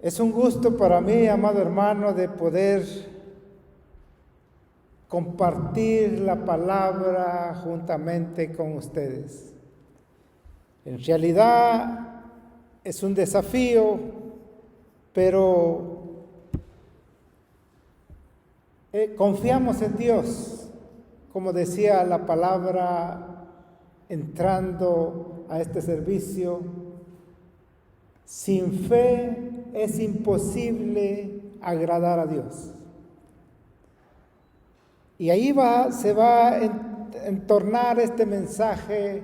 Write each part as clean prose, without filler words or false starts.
Es un gusto para mí, amado hermano, de poder compartir la palabra juntamente con ustedes. En realidad es un desafío, pero confiamos en Dios, como decía la palabra entrando a este servicio. Sin fe es imposible agradar a Dios. Y ahí se va a entornar este mensaje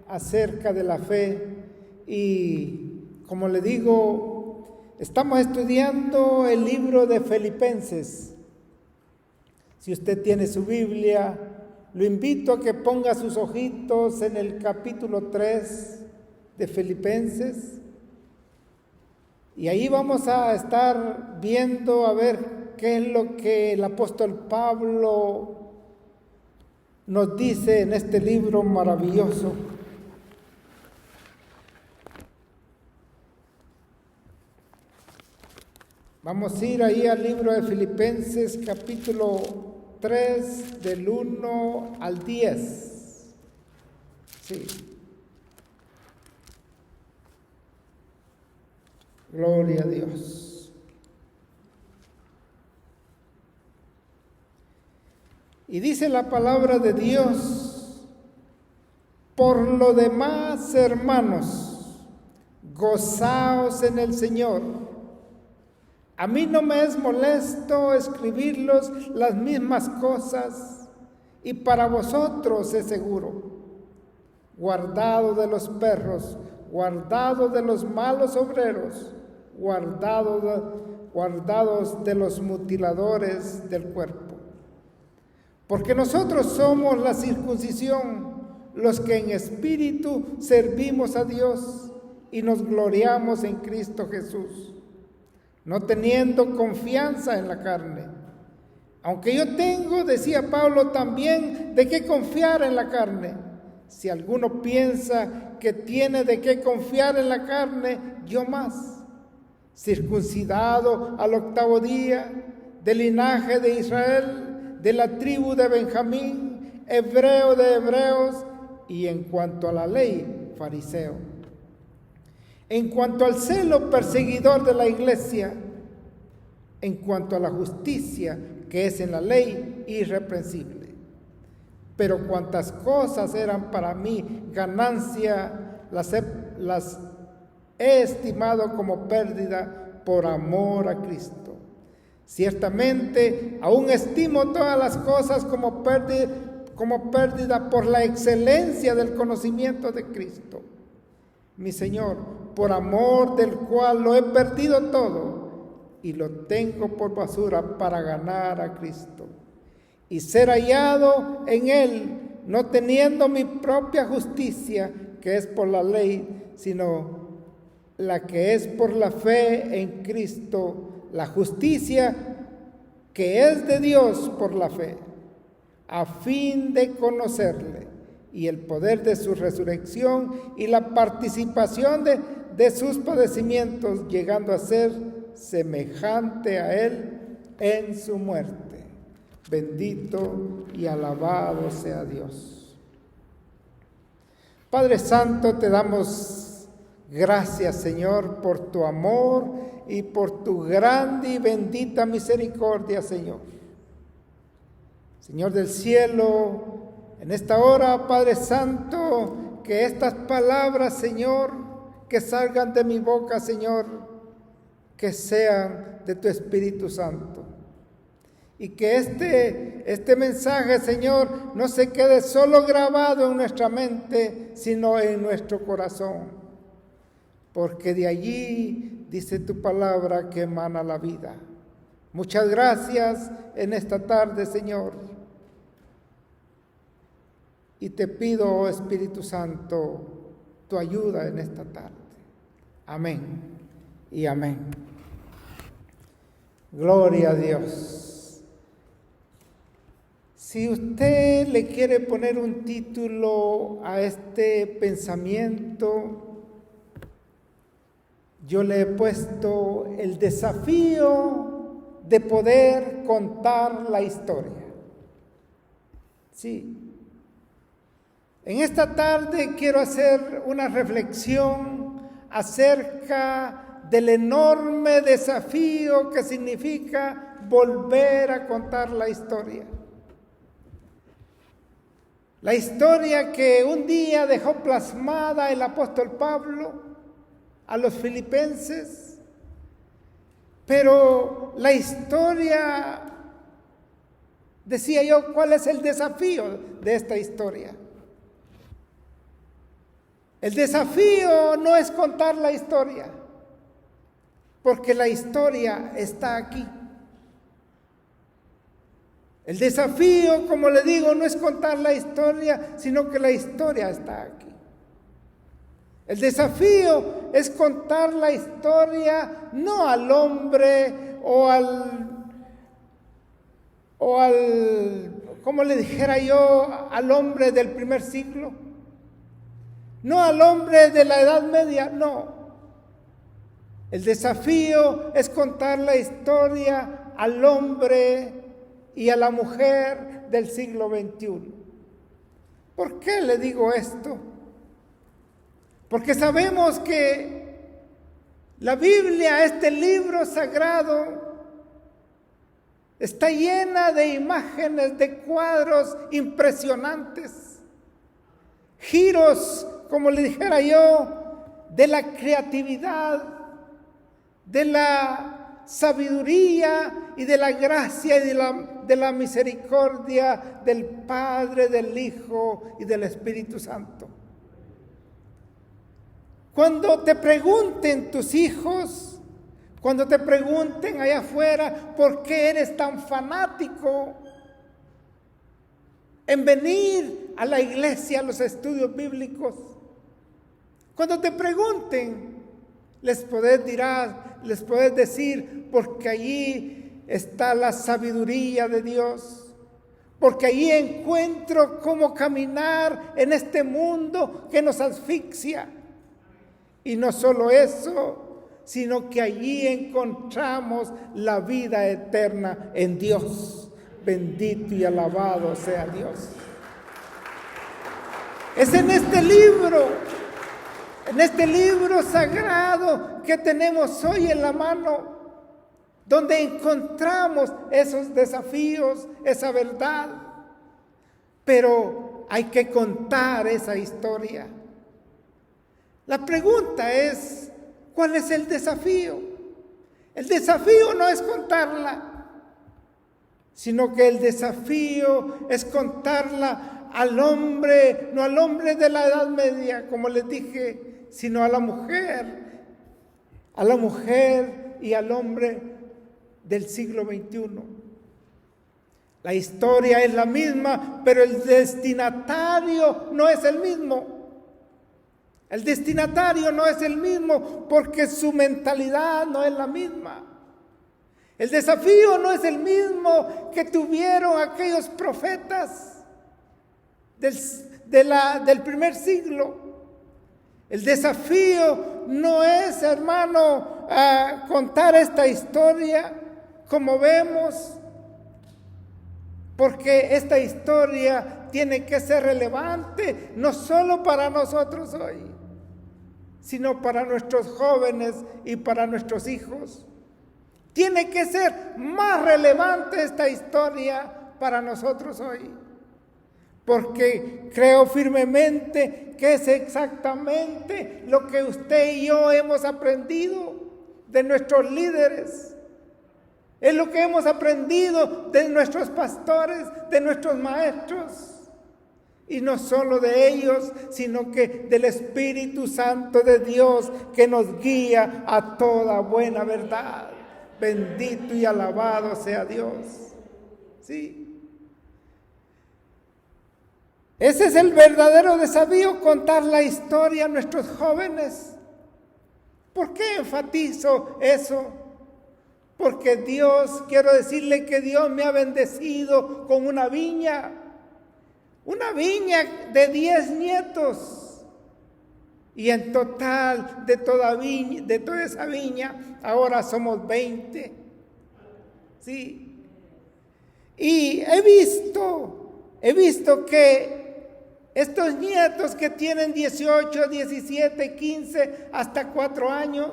acerca de la fe. Y como le digo, estamos estudiando el libro de Filipenses. Si usted tiene su Biblia, lo invito a que ponga sus ojitos en el capítulo 3 de Filipenses. Y ahí vamos a estar viendo a ver qué es lo que el apóstol Pablo nos dice en este libro maravilloso. Vamos a ir ahí al libro de Filipenses, capítulo 3, del 1 al 10. Sí. Gloria a Dios. Y dice la palabra de Dios: por lo demás, hermanos, gozaos en el Señor. A mí no me es molesto escribirlos las mismas cosas, y para vosotros es seguro. Guardado de los perros, guardado de los malos obreros, guardados de los mutiladores del cuerpo. Porque nosotros somos la circuncisión, los que en espíritu servimos a Dios y nos gloriamos en Cristo Jesús, no teniendo confianza en la carne. Aunque yo tengo, decía Pablo, también de qué confiar en la carne. Si alguno piensa que tiene de qué confiar en la carne, yo más. Circuncidado al 8º día, del linaje de Israel, de la tribu de Benjamín, hebreo de hebreos, y en cuanto a la ley, fariseo. En cuanto al celo, perseguidor de la iglesia. En cuanto a la justicia que es en la ley, irreprensible. Pero cuantas cosas eran para mí ganancia, las he estimado como pérdida por amor a Cristo. Ciertamente, aún estimo todas las cosas como pérdida por la excelencia del conocimiento de Cristo, mi Señor, por amor del cual lo he perdido todo y lo tengo por basura para ganar a Cristo y ser hallado en Él, no teniendo mi propia justicia, que es por la ley, sino la que es por la fe en Cristo, la justicia que es de Dios por la fe, a fin de conocerle y el poder de su resurrección y la participación de sus padecimientos, llegando a ser semejante a Él en su muerte. Bendito y alabado sea Dios. Padre Santo, te damos gracias, Señor, por tu amor y por tu grande y bendita misericordia, Señor. Señor del cielo, en esta hora, Padre Santo, que estas palabras, Señor, que salgan de mi boca, Señor, que sean de tu Espíritu Santo. Y que este mensaje, Señor, no se quede solo grabado en nuestra mente, sino en nuestro corazón. Porque de allí, dice tu palabra, que emana la vida. Muchas gracias en esta tarde, Señor. Y te pido, oh Espíritu Santo, tu ayuda en esta tarde. Amén y amén. Gloria a Dios. Si usted le quiere poner un título a este pensamiento, yo le he puesto el desafío de poder contar la historia. Sí. En esta tarde quiero hacer una reflexión acerca del enorme desafío que significa volver a contar la historia. La historia que un día dejó plasmada el apóstol Pablo a los filipenses, pero la historia, decía yo, ¿cuál es el desafío de esta historia? El desafío no es contar la historia, porque la historia está aquí. El desafío, como le digo, no es contar la historia, sino que la historia está aquí. El desafío es contar la historia no al hombre o al, como le dijera yo, al hombre del primer siglo, no al hombre de la Edad Media, no. El desafío es contar la historia al hombre y a la mujer del siglo XXI. ¿Por qué le digo esto? Porque sabemos que la Biblia, este libro sagrado, está llena de imágenes, de cuadros impresionantes, giros, como le dijera yo, de la creatividad, de la sabiduría y de la gracia y de la misericordia del Padre, del Hijo y del Espíritu Santo. Cuando te pregunten tus hijos, cuando te pregunten allá afuera por qué eres tan fanático en venir a la iglesia, a los estudios bíblicos, cuando te pregunten, les podés decir, porque allí está la sabiduría de Dios, porque allí encuentro cómo caminar en este mundo que nos asfixia. Y no solo eso, sino que allí encontramos la vida eterna en Dios. Bendito y alabado sea Dios. Es en este libro sagrado que tenemos hoy en la mano, donde encontramos esos desafíos, esa verdad. Pero hay que contar esa historia. La pregunta es, ¿cuál es el desafío? El desafío no es contarla, sino que el desafío es contarla al hombre, no al hombre de la Edad Media, como les dije, sino a la mujer y al hombre del siglo XXI. La historia es la misma, pero el destinatario no es el mismo. El destinatario no es el mismo porque su mentalidad no es la misma. El desafío no es el mismo que tuvieron aquellos profetas del primer siglo. El desafío no es, hermano, contar esta historia como vemos, porque esta historia tiene que ser relevante no solo para nosotros hoy, sino para nuestros jóvenes y para nuestros hijos. Tiene que ser más relevante esta historia para nosotros hoy, porque creo firmemente que es exactamente lo que usted y yo hemos aprendido de nuestros líderes. Es lo que hemos aprendido de nuestros pastores, de nuestros maestros. Y no solo de ellos, sino que del Espíritu Santo de Dios que nos guía a toda buena verdad. Bendito y alabado sea Dios. Sí. Ese es el verdadero desafío, contar la historia a nuestros jóvenes. ¿Por qué enfatizo eso? Porque Dios, quiero decirle que Dios me ha bendecido con una viña de 10 nietos. Y en total, de toda esa viña, ahora somos 20. Sí. Y he visto que estos nietos que tienen 18, 17, 15, hasta 4 años,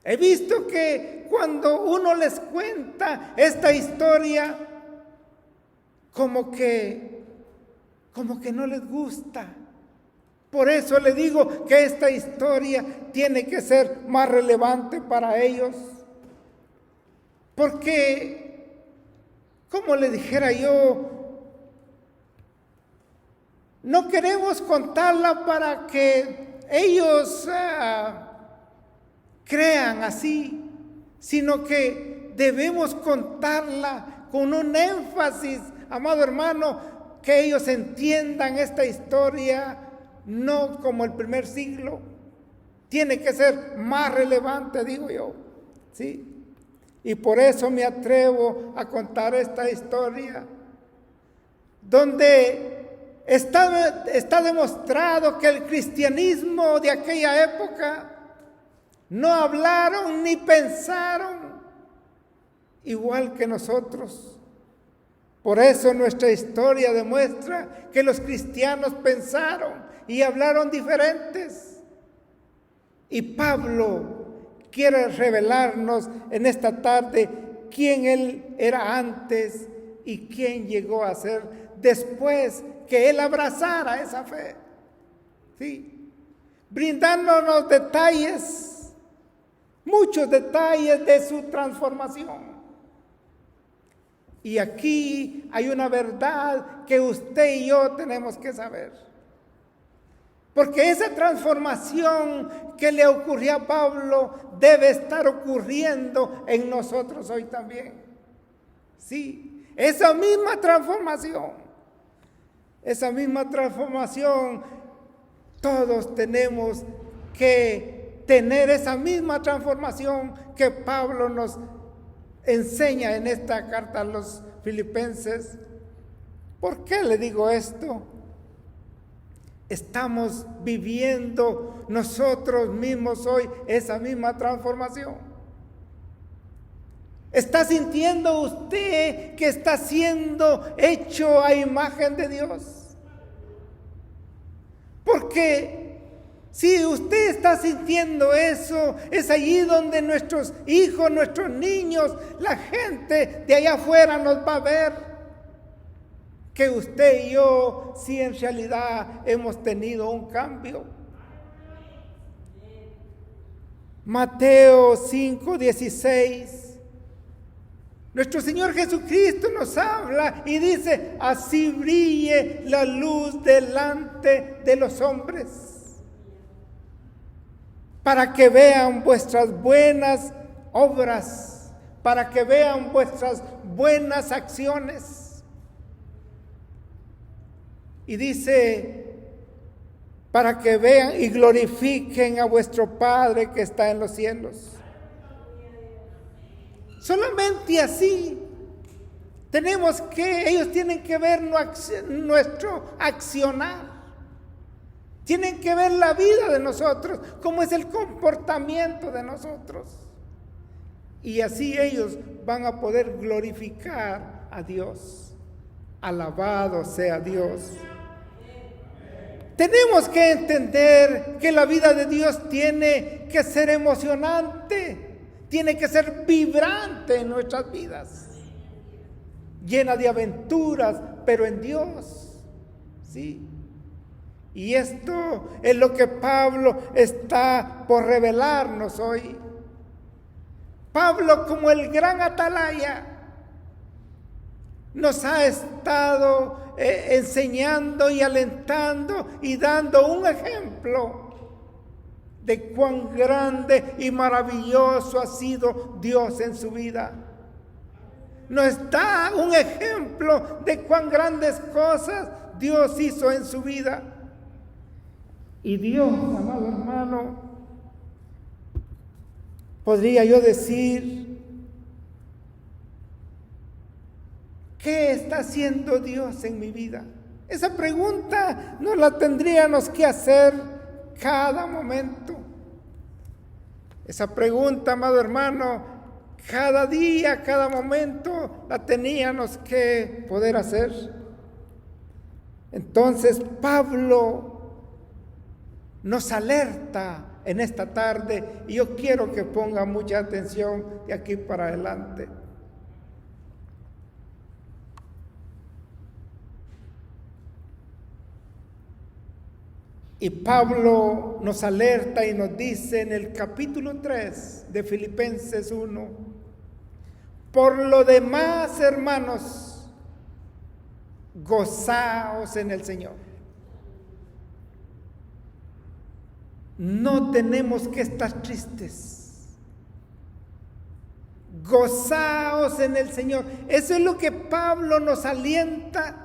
he visto que cuando uno les cuenta esta historia, como que no les gusta. Por eso le digo que esta historia tiene que ser más relevante para ellos. Porque, como le dijera yo, no queremos contarla para que ellos crean así, sino que debemos contarla con un énfasis, amado hermano, que ellos entiendan esta historia, no como el primer siglo. Tiene que ser más relevante, digo yo, ¿sí? Y por eso me atrevo a contar esta historia, donde está demostrado que el cristianismo de aquella época no hablaron ni pensaron igual que nosotros. Por eso nuestra historia demuestra que los cristianos pensaron y hablaron diferentes. Y Pablo quiere revelarnos en esta tarde quién él era antes y quién llegó a ser después que él abrazara esa fe, ¿sí? Brindándonos detalles, muchos detalles de su transformación. Y aquí hay una verdad que usted y yo tenemos que saber. Porque esa transformación que le ocurrió a Pablo debe estar ocurriendo en nosotros hoy también. Sí, esa misma transformación, todos tenemos que tener esa misma transformación que Pablo nos enseña en esta carta a los Filipenses. ¿Por qué le digo esto? Estamos viviendo nosotros mismos hoy esa misma transformación. ¿Está sintiendo usted que está siendo hecho a imagen de Dios? Porque si usted está sintiendo eso, es allí donde nuestros hijos, nuestros niños, la gente de allá afuera nos va a ver que usted y yo sí en realidad hemos tenido un cambio. Mateo 5:16. Nuestro Señor Jesucristo nos habla y dice: así brille la luz delante de los hombres, para que vean vuestras buenas obras, para que vean vuestras buenas acciones. Y dice: para que vean y glorifiquen a vuestro Padre que está en los cielos. Solamente así ellos tienen que ver nuestro accionar. Tienen que ver la vida de nosotros, cómo es el comportamiento de nosotros. Y así ellos van a poder glorificar a Dios. Alabado sea Dios. Tenemos que entender que la vida de Dios tiene que ser emocionante. Tiene que ser vibrante en nuestras vidas, llena de aventuras, pero en Dios, ¿sí? Y esto es lo que Pablo está por revelarnos hoy. Pablo, como el gran atalaya, nos ha estado enseñando y alentando y dando un ejemplo de cuán grande y maravilloso ha sido Dios en su vida. Nos da un ejemplo de cuán grandes cosas Dios hizo en su vida. Y Dios, amado hermano, podría yo decir, ¿qué está haciendo Dios en mi vida? Esa pregunta no la tendríamos que hacer cada momento. Esa pregunta, amado hermano, cada día, cada momento la teníamos que poder hacer. Entonces Pablo nos alerta en esta tarde y yo quiero que ponga mucha atención de aquí para adelante. Y Pablo nos alerta y nos dice en el capítulo 3 de Filipenses 1, por lo demás, hermanos, gozaos en el Señor. No tenemos que estar tristes. Gozaos en el Señor. Eso es lo que Pablo nos alienta.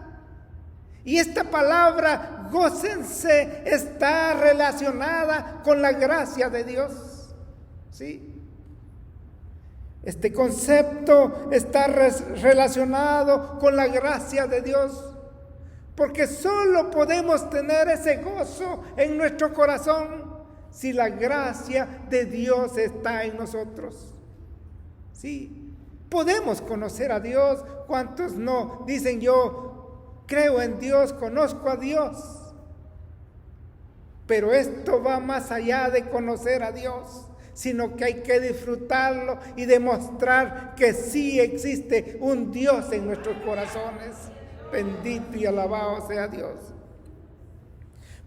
Y esta palabra, gócense, está relacionada con la gracia de Dios. ¿Sí? Este concepto está relacionado con la gracia de Dios. Porque solo podemos tener ese gozo en nuestro corazón si la gracia de Dios está en nosotros. Sí, podemos conocer a Dios. ¿Cuántos no dicen yo creo en Dios, conozco a Dios? Pero esto va más allá de conocer a Dios, sino que hay que disfrutarlo y demostrar que sí existe un Dios en nuestros corazones. Bendito y alabado sea Dios.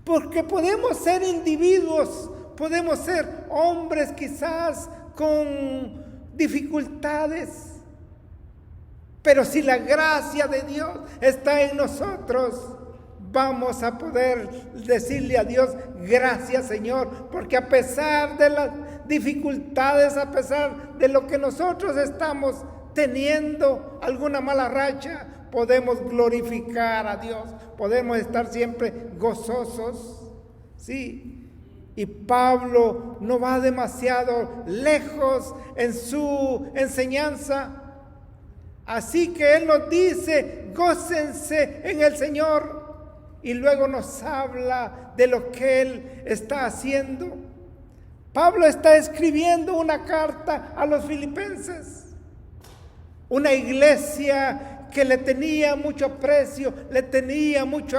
Porque podemos ser individuos, podemos ser hombres quizás con dificultades, pero si la gracia de Dios está en nosotros, vamos a poder decirle a Dios, gracias Señor, porque a pesar de las dificultades, a pesar de lo que nosotros estamos teniendo, alguna mala racha, podemos glorificar a Dios, podemos estar siempre gozosos. Sí, y Pablo no va demasiado lejos en su enseñanza. Así que él nos dice, gócense en el Señor. Y luego nos habla de lo que él está haciendo. Pablo está escribiendo una carta a los filipenses. Una iglesia que le tenía mucho aprecio, le tenía mucho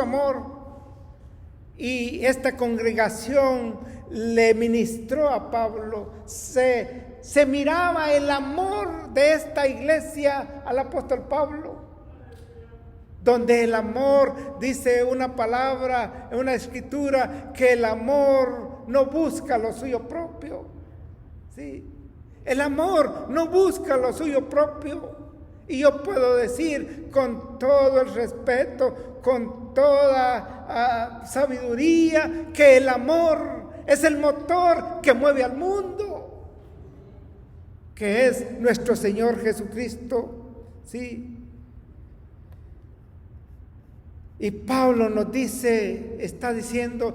amor. Y esta congregación le ministró a Pablo. Se miraba el amor de esta iglesia al apóstol Pablo, donde el amor, dice una palabra, una escritura, que el amor no busca lo suyo propio. ¿Sí? El amor no busca lo suyo propio. Y yo puedo decir con todo el respeto, con toda sabiduría, que el amor es el motor que mueve al mundo, que es nuestro Señor Jesucristo. ¿Sí? Y Pablo nos dice, está diciendo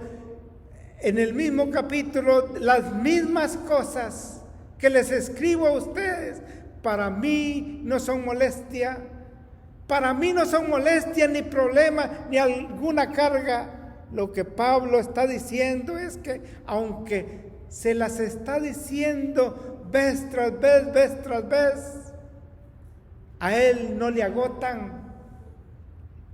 en el mismo capítulo, las mismas cosas que les escribo a ustedes, para mí no son molestia. Para mí no son molestia, ni problema, ni alguna carga. Lo que Pablo está diciendo es que aunque se las está diciendo vez tras vez, a él no le agotan.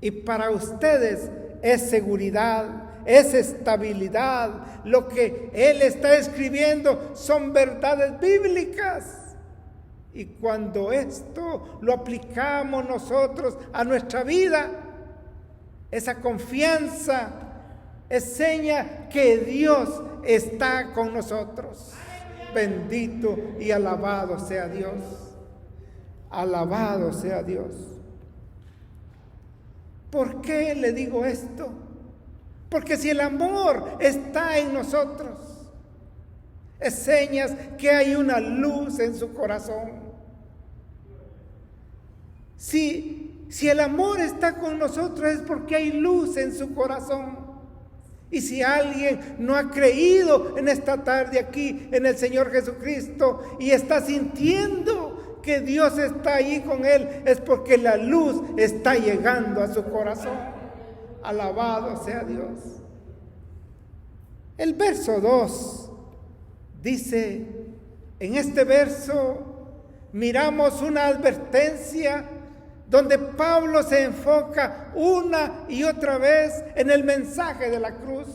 Y para ustedes es seguridad, es estabilidad. Lo que él está escribiendo son verdades bíblicas. Y cuando esto lo aplicamos nosotros a nuestra vida, esa confianza es seña que Dios está con nosotros. Bendito y alabado sea Dios. Alabado sea Dios. ¿Por qué le digo esto? Porque si el amor está en nosotros, es señas que hay una luz en su corazón. Si el amor está con nosotros es porque hay luz en su corazón. Y si alguien no ha creído en esta tarde aquí en el Señor Jesucristo y está sintiendo que Dios está ahí con él, es porque la luz está llegando a su corazón. Alabado sea Dios. El verso 2 dice, en este verso miramos una advertencia donde Pablo se enfoca una y otra vez en el mensaje de la cruz.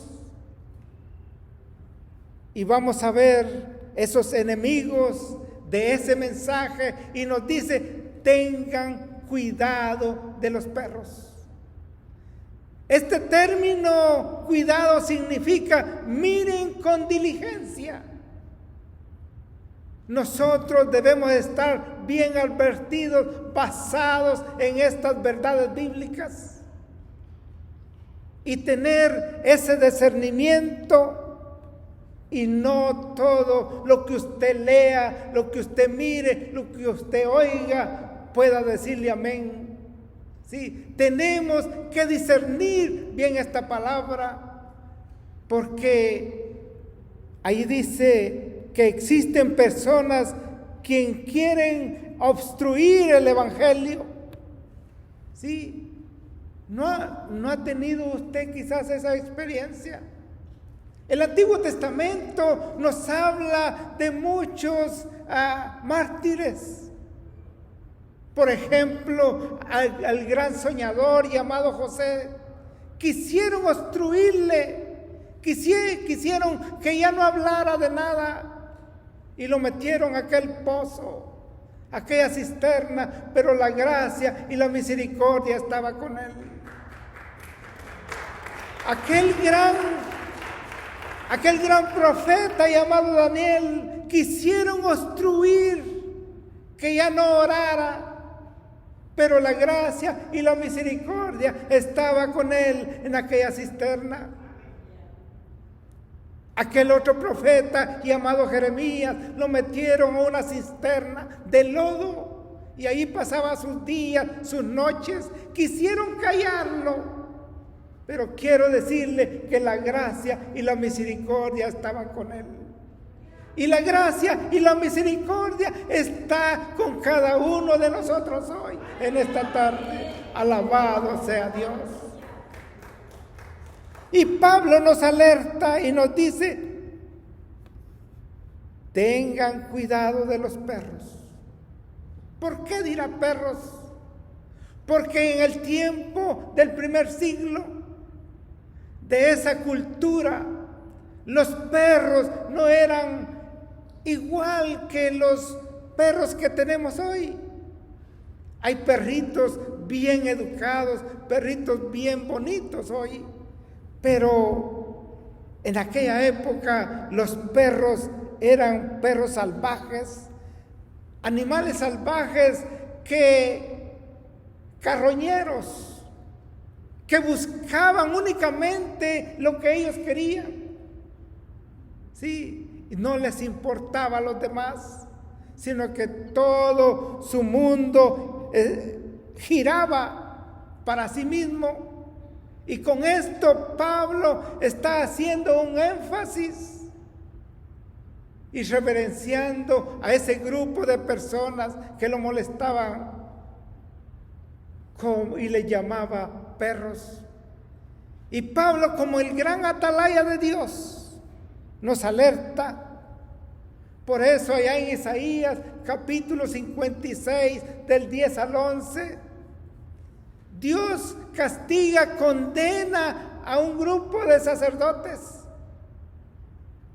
Y vamos a ver esos enemigos de ese mensaje y nos dice, tengan cuidado de los perros. Este término cuidado significa miren con diligencia. Nosotros debemos estar bien advertidos, basados en estas verdades bíblicas y tener ese discernimiento y no todo lo que usted lea, lo que usted mire, lo que usted oiga pueda decirle amén. Sí, tenemos que discernir bien esta palabra, porque ahí dice que existen personas quien quieren obstruir el evangelio. Sí, no ha tenido usted quizás esa experiencia. El Antiguo Testamento nos habla de muchos mártires. Por ejemplo, al gran soñador llamado José, quisieron obstruirle, quisieron que ya no hablara de nada y lo metieron a aquel pozo, a aquella cisterna, pero la gracia y la misericordia estaba con él. Aquel gran profeta llamado Daniel, quisieron obstruir que ya no orara, pero la gracia y la misericordia estaba con él en aquella cisterna. Aquel otro profeta llamado Jeremías lo metieron a una cisterna de lodo y ahí pasaba sus días, sus noches. Quisieron callarlo, pero quiero decirle que la gracia y la misericordia estaban con él. Y la gracia y la misericordia está con cada uno de nosotros hoy, en esta tarde. Alabado sea Dios. Y Pablo nos alerta y nos dice, tengan cuidado de los perros. ¿Por qué dirá perros? Porque en el tiempo del primer siglo, de esa cultura, los perros no eran igual que los perros que tenemos hoy. Hay perritos bien educados, perritos bien bonitos hoy, pero en aquella época los perros eran perros salvajes, animales salvajes carroñeros, que buscaban únicamente lo que ellos querían. Sí, y no les importaba a los demás, sino que todo su mundo giraba para sí mismo. Y con esto Pablo está haciendo un énfasis y reverenciando a ese grupo de personas que lo molestaban y le llamaba perros. Y Pablo, como el gran atalaya de Dios, nos alerta. Por eso allá en Isaías capítulo 56 del 10 al 11, Dios castiga, condena a un grupo de sacerdotes.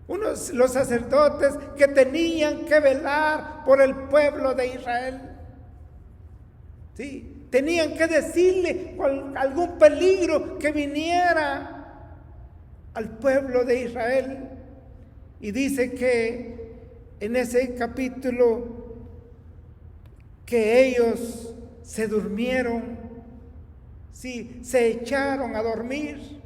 Los sacerdotes que tenían que velar por el pueblo de Israel. Sí, tenían que decirle algún peligro que viniera al pueblo de Israel. Y dice que en ese capítulo que ellos se durmieron, sí, se echaron a dormir.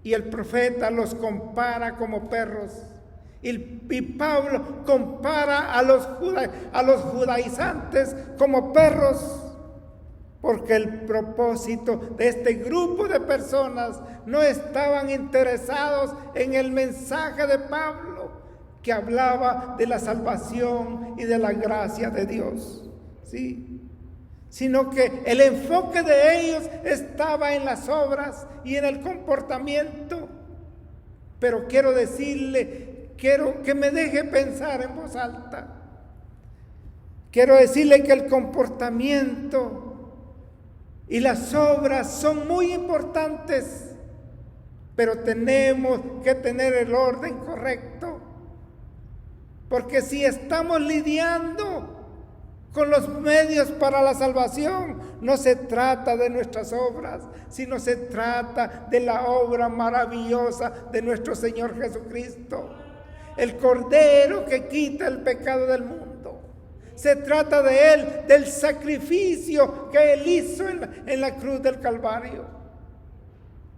Y el profeta los compara como perros. Y Pablo compara a los judaizantes como perros, porque el propósito de este grupo de personas no estaban interesados en el mensaje de Pablo, que hablaba de la salvación y de la gracia de Dios, ¿sí? Sino que el enfoque de ellos estaba en las obras y en el comportamiento. Pero quiero decirle, quiero que me deje pensar en voz alta. Quiero decirle que el comportamiento y las obras son muy importantes, pero tenemos que tener el orden correcto. Porque si estamos lidiando con los medios para la salvación, no se trata de nuestras obras, sino se trata de la obra maravillosa de nuestro Señor Jesucristo, el Cordero que quita el pecado del mundo. Se trata de Él, del sacrificio que Él hizo en la cruz del Calvario.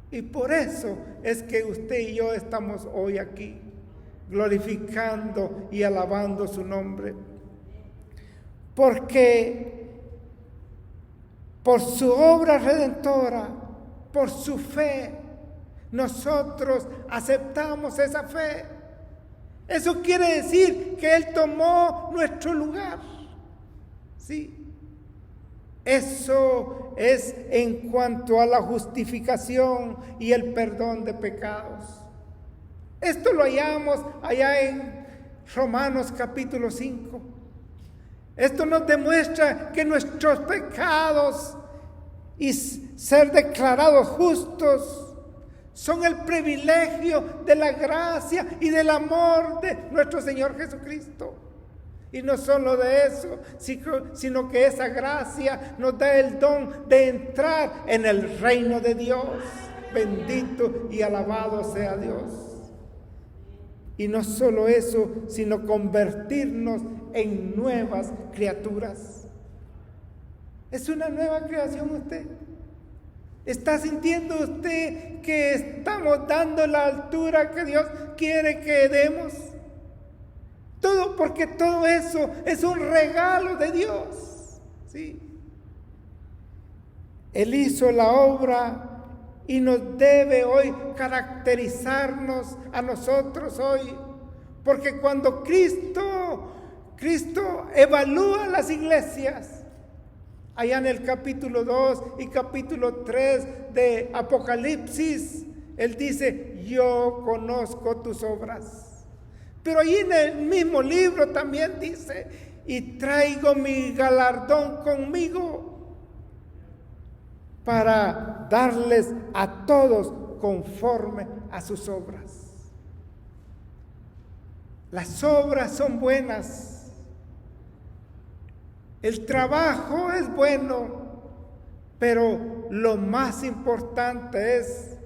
Y por eso es que usted y yo estamos hoy aquí, glorificando y alabando su nombre. Porque por su obra redentora, por su fe, nosotros aceptamos esa fe. Eso quiere decir que Él tomó nuestro lugar. Sí. Eso es en cuanto a la justificación y el perdón de pecados. Esto lo hallamos allá en Romanos capítulo 5. Esto nos demuestra que nuestros pecados y ser declarados justos son el privilegio de la gracia y del amor de nuestro Señor Jesucristo. Y no solo de eso, sino que esa gracia nos da el don de entrar en el reino de Dios. Bendito y alabado sea Dios. Y no solo eso, sino convertirnos en nuevas criaturas. ¿Es una nueva creación usted? ¿Está sintiendo usted que estamos dando la altura que Dios quiere que demos? Todo porque todo eso es un regalo de Dios. ¿Sí? Él hizo la obra y nos debe hoy caracterizarnos a nosotros hoy. Porque cuando Cristo evalúa las iglesias, allá en el capítulo 2 y capítulo 3 de Apocalipsis, Él dice, yo conozco tus obras. Pero allí en el mismo libro también dice, y traigo mi galardón conmigo para darles a todos conforme a sus obras. Las obras son buenas. El trabajo es bueno, pero lo más importante es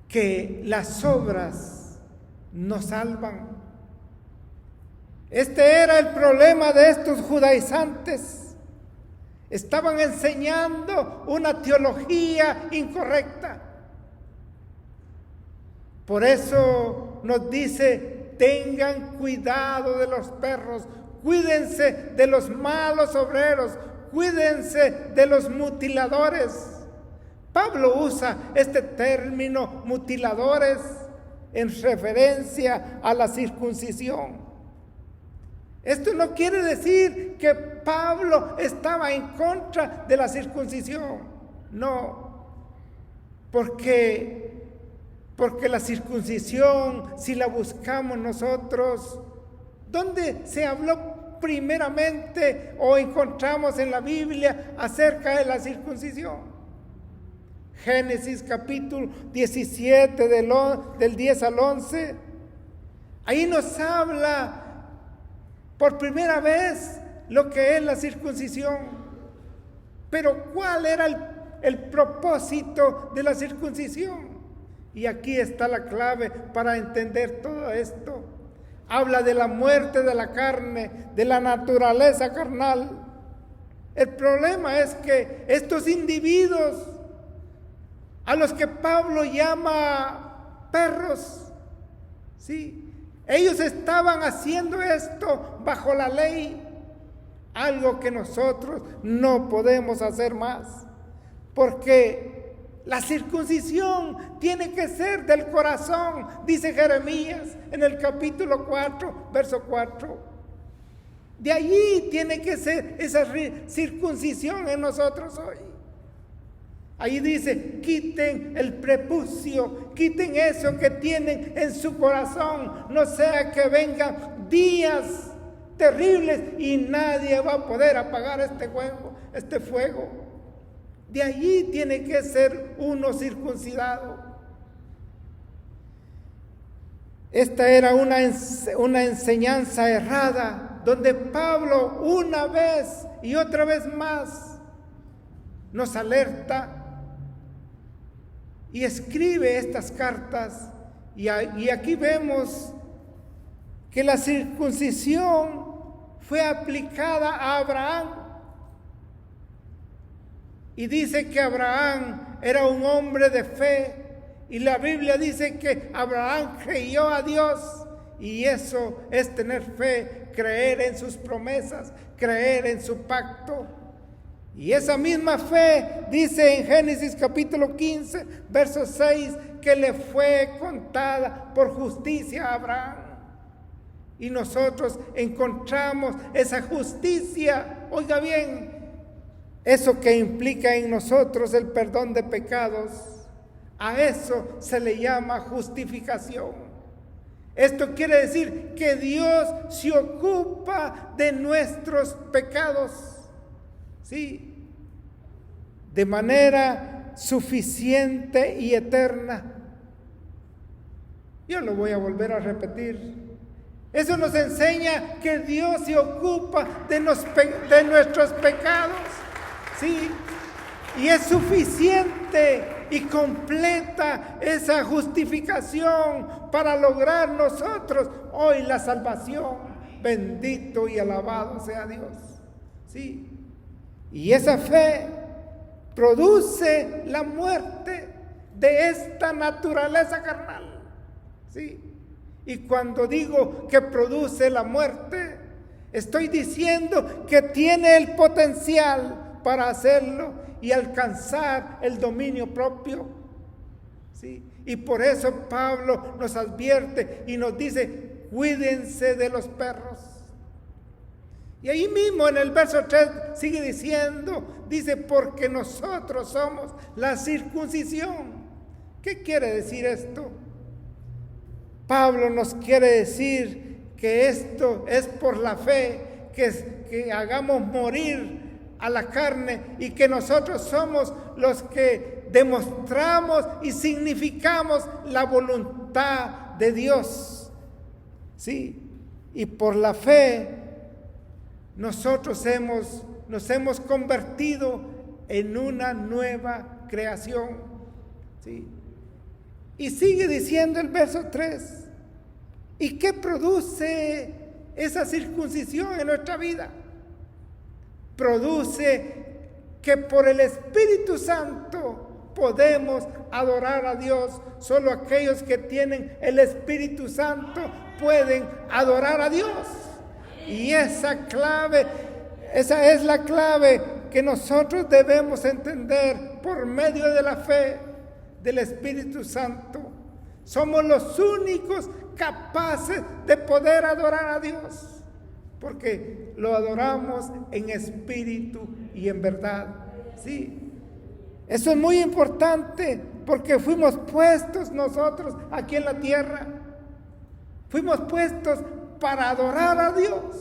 que las obras nos salvan. Este era el problema de estos judaizantes. Estaban enseñando una teología incorrecta. Por eso nos dice, tengan cuidado de los perros, cuídense de los malos obreros, cuídense de los mutiladores. Pablo usa este término mutiladores en referencia a la circuncisión. Esto no quiere decir que Pablo estaba en contra de la circuncisión. No, porque la circuncisión, si la buscamos nosotros, ¿dónde se habló primeramente o encontramos en la Biblia acerca de la circuncisión? Génesis capítulo 17 del 10 al 11. Ahí nos habla por primera vez lo que es la circuncisión. Pero ¿cuál era el propósito de la circuncisión? Y aquí está la clave para entender todo esto. Habla de la muerte de la carne, de la naturaleza carnal. El problema es que estos individuos, a los que Pablo llama perros, ¿sí? Ellos estaban haciendo esto bajo la ley, algo que nosotros no podemos hacer más, porque la circuncisión tiene que ser del corazón, dice Jeremías en el capítulo 4, verso 4. De allí tiene que ser esa circuncisión en nosotros hoy. Ahí dice, quiten el prepucio, quiten eso que tienen en su corazón, no sea que vengan días terribles y nadie va a poder apagar este fuego. De allí tiene que ser uno circuncidado. Esta era una enseñanza errada, donde Pablo una vez y otra vez más nos alerta y escribe estas cartas. Y aquí vemos que la circuncisión fue aplicada a Abraham. Y dice que Abraham era un hombre de fe. Y la Biblia dice que Abraham creyó a Dios. Y eso es tener fe, creer en sus promesas, creer en su pacto. Y esa misma fe dice en Génesis capítulo 15, verso 6, que le fue contada por justicia a Abraham. Y nosotros encontramos esa justicia, oiga bien, eso que implica en nosotros el perdón de pecados, a eso se le llama justificación. Esto quiere decir que Dios se ocupa de nuestros pecados, ¿sí? De manera suficiente y eterna. Yo lo voy a volver a repetir. Eso nos enseña que Dios se ocupa de nuestros pecados, ¿sí? Y es suficiente y completa esa justificación para lograr nosotros hoy la salvación. Bendito y alabado sea Dios, ¿sí? Y esa fe produce la muerte de esta naturaleza carnal, ¿sí? Y cuando digo que produce la muerte, estoy diciendo que tiene el potencial para hacerlo y alcanzar el dominio propio, ¿sí? Y por eso Pablo nos advierte y nos dice, cuídense de los perros. Y ahí mismo en el verso 3 sigue diciendo, dice, porque nosotros somos la circuncisión. ¿Qué quiere decir esto? Pablo nos quiere decir que esto es por la fe, que hagamos morir a la carne y que nosotros somos los que demostramos y significamos la voluntad de Dios, ¿sí? Y por la fe nosotros nos hemos convertido en una nueva creación, ¿sí? Y sigue diciendo el verso 3, ¿y qué produce esa circuncisión en nuestra vida? Produce que por el Espíritu Santo podemos adorar a Dios. Solo aquellos que tienen el Espíritu Santo pueden adorar a Dios. Y esa es la clave que nosotros debemos entender por medio de la fe del Espíritu Santo. Somos los únicos capaces de poder adorar a Dios, porque lo adoramos en espíritu y en verdad, ¿sí? Eso es muy importante, porque fuimos puestos nosotros aquí en la tierra. Fuimos puestos para adorar a Dios.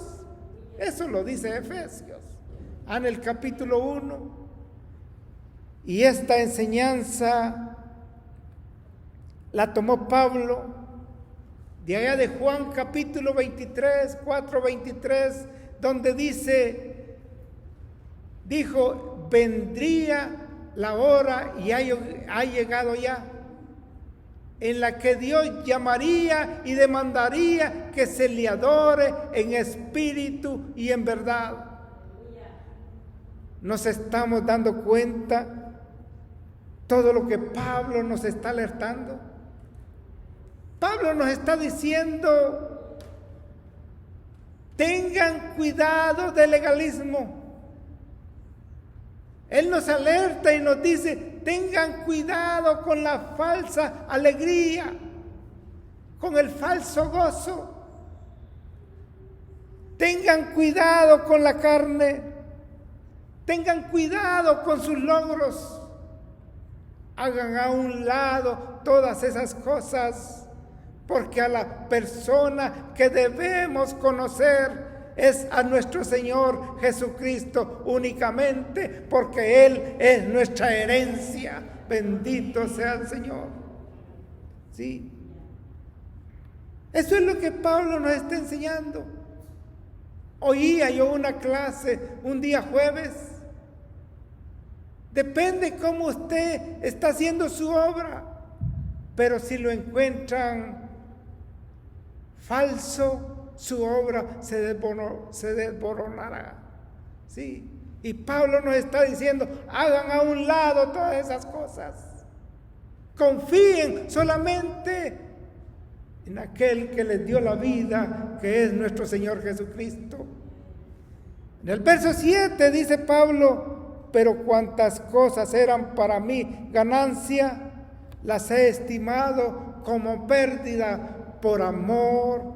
Eso lo dice Efesios, en el capítulo 1. Y esta enseñanza la tomó Pablo de allá de Juan capítulo 23, 4:23, donde dijo, vendría la hora y ha llegado ya, en la que Dios llamaría y demandaría que se le adore en espíritu y en verdad. Nos estamos dando cuenta todo lo que Pablo nos está alertando. Pablo nos está diciendo, tengan cuidado del legalismo. Él nos alerta y nos dice, tengan cuidado con la falsa alegría, con el falso gozo. Tengan cuidado con la carne. Tengan cuidado con sus logros. Hagan a un lado todas esas cosas, porque a la persona que debemos conocer es a nuestro Señor Jesucristo únicamente, porque Él es nuestra herencia. Bendito sea el Señor. ¿Sí? Eso es lo que Pablo nos está enseñando. Oía yo una clase un día jueves. Depende cómo usted está haciendo su obra, pero si lo encuentran falso, su obra se desmoronará. ¿Sí? Y Pablo nos está diciendo, hagan a un lado todas esas cosas. Confíen solamente en aquel que les dio la vida, que es nuestro Señor Jesucristo. En el verso 7 dice Pablo, pero cuantas cosas eran para mí ganancia, las he estimado como pérdida por amor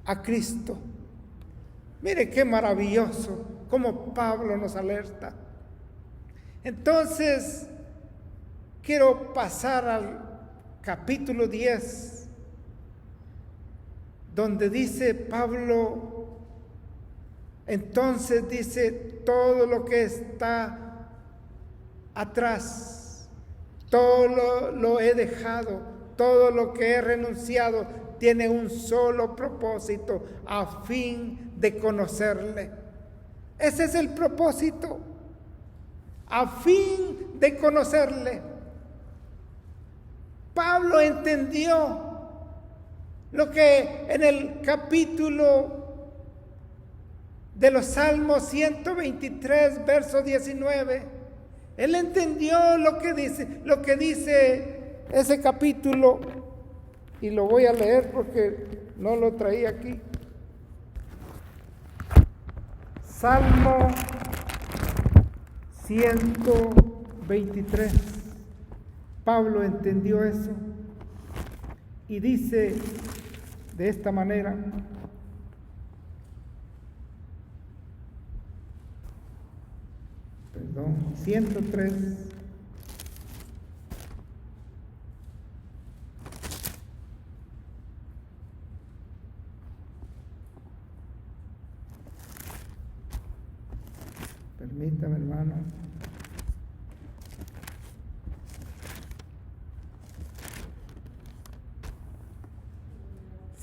a Cristo. Mire qué maravilloso cómo Pablo nos alerta. Entonces, quiero pasar al capítulo 10, donde dice Pablo, entonces dice, todo lo que está atrás, todo lo he dejado, todo lo que he renunciado, tiene un solo propósito, a fin de conocerle. Ese es el propósito, a fin de conocerle. Pablo entendió lo que en el capítulo de los Salmos 123, verso 19, él entendió lo que dice ese capítulo, y lo voy a leer porque no lo traía aquí. Salmo 123. Pablo entendió eso y dice de esta manera: perdón, 103. Permítame, hermano.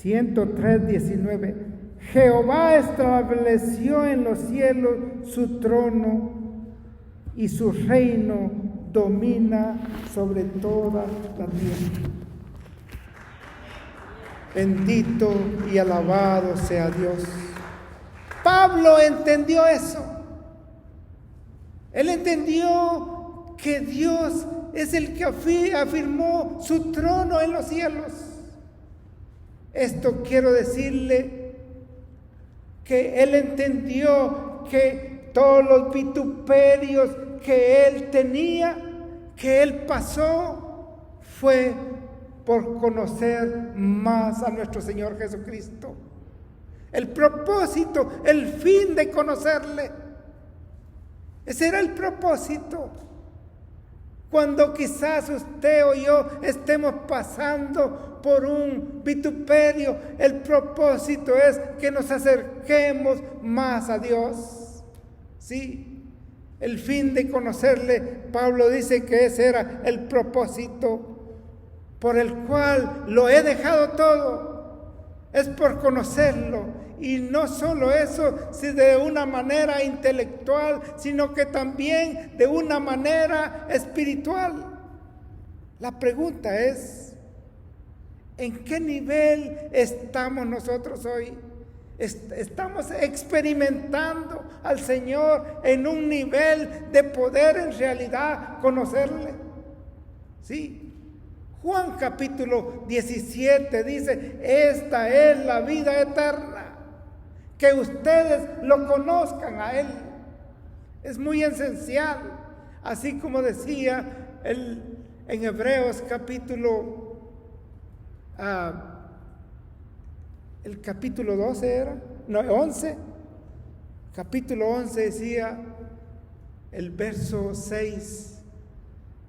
(103:19) Jehová estableció en los cielos su trono, y su reino domina sobre toda la tierra. Bendito y alabado sea Dios. Pablo entendió eso. Él entendió que Dios es el que afirmó su trono en los cielos. Esto quiero decirle que él entendió que todos los vituperios que él tenía, que él pasó, fue por conocer más a nuestro Señor Jesucristo. El propósito, el fin de conocerle. Ese era el propósito. Cuando quizás usted o yo estemos pasando por un vituperio, el propósito es que nos acerquemos más a Dios. ¿Sí? El fin de conocerle, Pablo dice que ese era el propósito por el cual lo he dejado todo. Es por conocerlo. Y no solo eso, si de una manera intelectual, sino que también de una manera espiritual. La pregunta es, ¿en qué nivel estamos nosotros hoy? ¿Estamos experimentando al Señor en un nivel de poder en realidad conocerle? Sí. Juan capítulo 17 dice, esta es la vida eterna, que ustedes lo conozcan a Él. Es muy esencial, así como decía en Hebreos capítulo, el capítulo 12 era, no, 11, capítulo 11 decía el verso 6,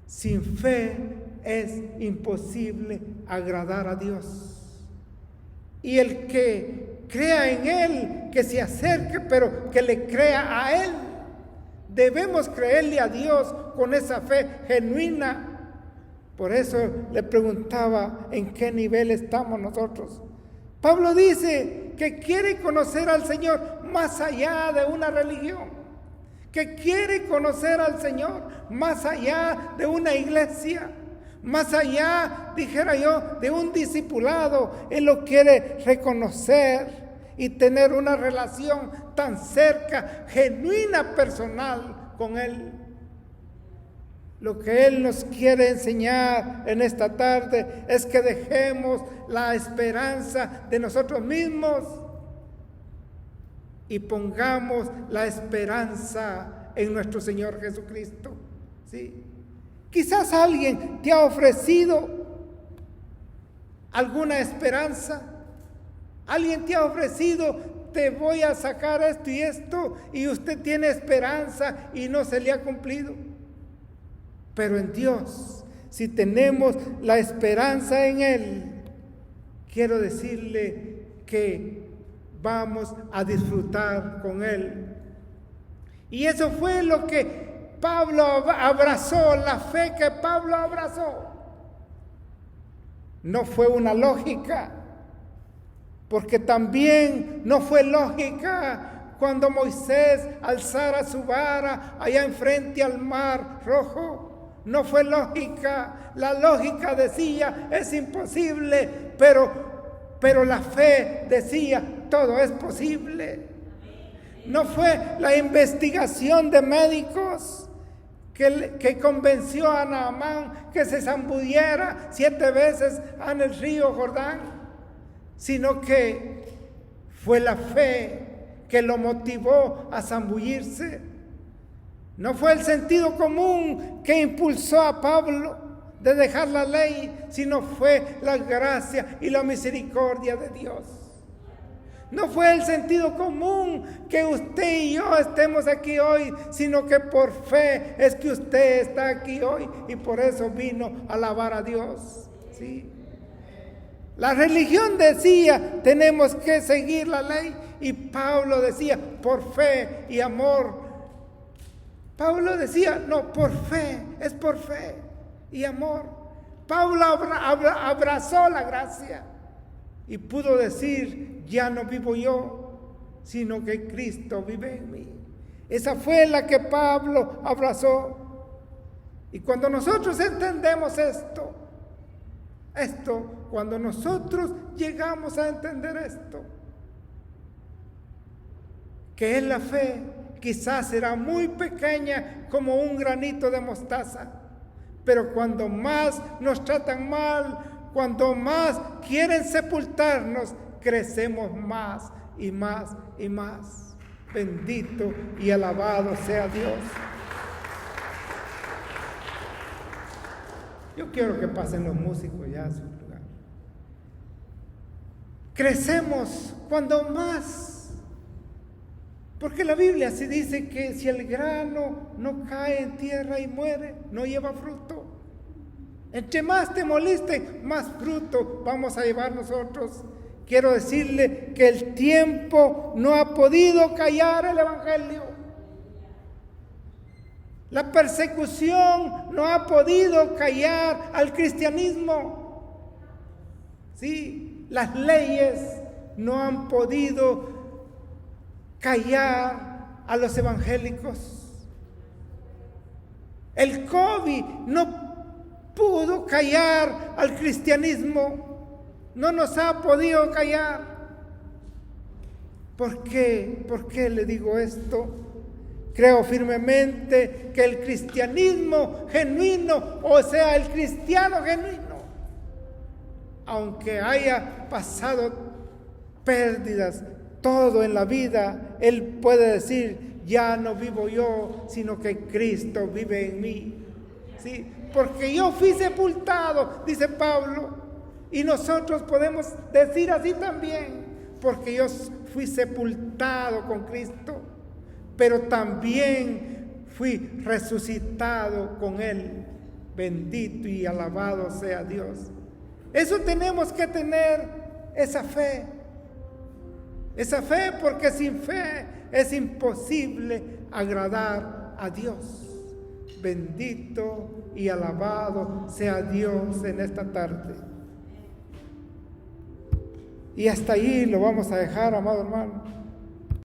Sin fe es imposible agradar a Dios. Y el que crea en Él, que se acerque, pero que le crea a Él. Debemos creerle a Dios con esa fe genuina. Por eso le preguntaba en qué nivel estamos nosotros. Pablo dice que quiere conocer al Señor más allá de una religión, que quiere conocer al Señor más allá de una iglesia, más allá, dijera yo, de un discipulado. Él lo quiere reconocer y tener una relación tan cerca, genuina, personal con Él. Lo que Él nos quiere enseñar en esta tarde es que dejemos la esperanza de nosotros mismos y pongamos la esperanza en nuestro Señor Jesucristo. ¿Sí? Quizás alguien te ha ofrecido alguna esperanza. Alguien te ha ofrecido, te voy a sacar esto y esto, y usted tiene esperanza y no se le ha cumplido. Pero en Dios, si tenemos la esperanza en Él, quiero decirle que vamos a disfrutar con Él. Y eso fue lo que Pablo abrazó, la fe que Pablo abrazó. No fue una lógica, porque también no fue lógica cuando Moisés alzara su vara allá enfrente al mar Rojo. No fue lógica. La lógica decía, es imposible, pero la fe decía, todo es posible. No fue la investigación de médicos que convenció a Naamán que se zambulliera 7 veces en el río Jordán, sino que fue la fe que lo motivó a zambullirse. No fue el sentido común que impulsó a Pablo de dejar la ley, sino fue la gracia y la misericordia de Dios. No fue el sentido común que usted y yo estemos aquí hoy, sino que por fe es que usted está aquí hoy y por eso vino a alabar a Dios. ¿Sí? La religión decía, tenemos que seguir la ley, y Pablo decía, por fe y amor. Pablo decía, no, por fe, es por fe y amor. Pablo abrazó la gracia y pudo decir, ya no vivo yo, sino que Cristo vive en mí. Esa fue la que Pablo abrazó. Y cuando nosotros entendemos esto, cuando nosotros llegamos a entender esto, que es la fe, quizás será muy pequeña como un granito de mostaza, pero cuando más nos tratan mal, cuando más quieren sepultarnos, crecemos más y más y más. Bendito y alabado sea Dios. Yo quiero que pasen los músicos ya a su lugar. Crecemos cuando más. Porque la Biblia sí dice que si el grano no cae en tierra y muere, no lleva fruto. Entre más te moleste, más fruto vamos a llevar nosotros. Quiero decirle que el tiempo no ha podido callar el Evangelio. La persecución no ha podido callar al cristianismo. Sí, las leyes no han podido callar a los evangélicos. El COVID no pudo callar al cristianismo, no nos ha podido callar. ¿Por qué? ¿Por qué le digo esto? Creo firmemente que el cristianismo genuino, o sea, el cristiano genuino, aunque haya pasado pérdidas, todo en la vida, él puede decir, ya no vivo yo, sino que Cristo vive en mí. ¿Sí? Porque yo fui sepultado, dice Pablo, y nosotros podemos decir así también, porque yo fui sepultado con Cristo, pero también fui resucitado con Él. Bendito y alabado sea Dios. Eso tenemos que tener, esa fe. Esa fe, porque sin fe es imposible agradar a Dios. Bendito y alabado sea Dios en esta tarde. Y hasta ahí lo vamos a dejar, amado hermano.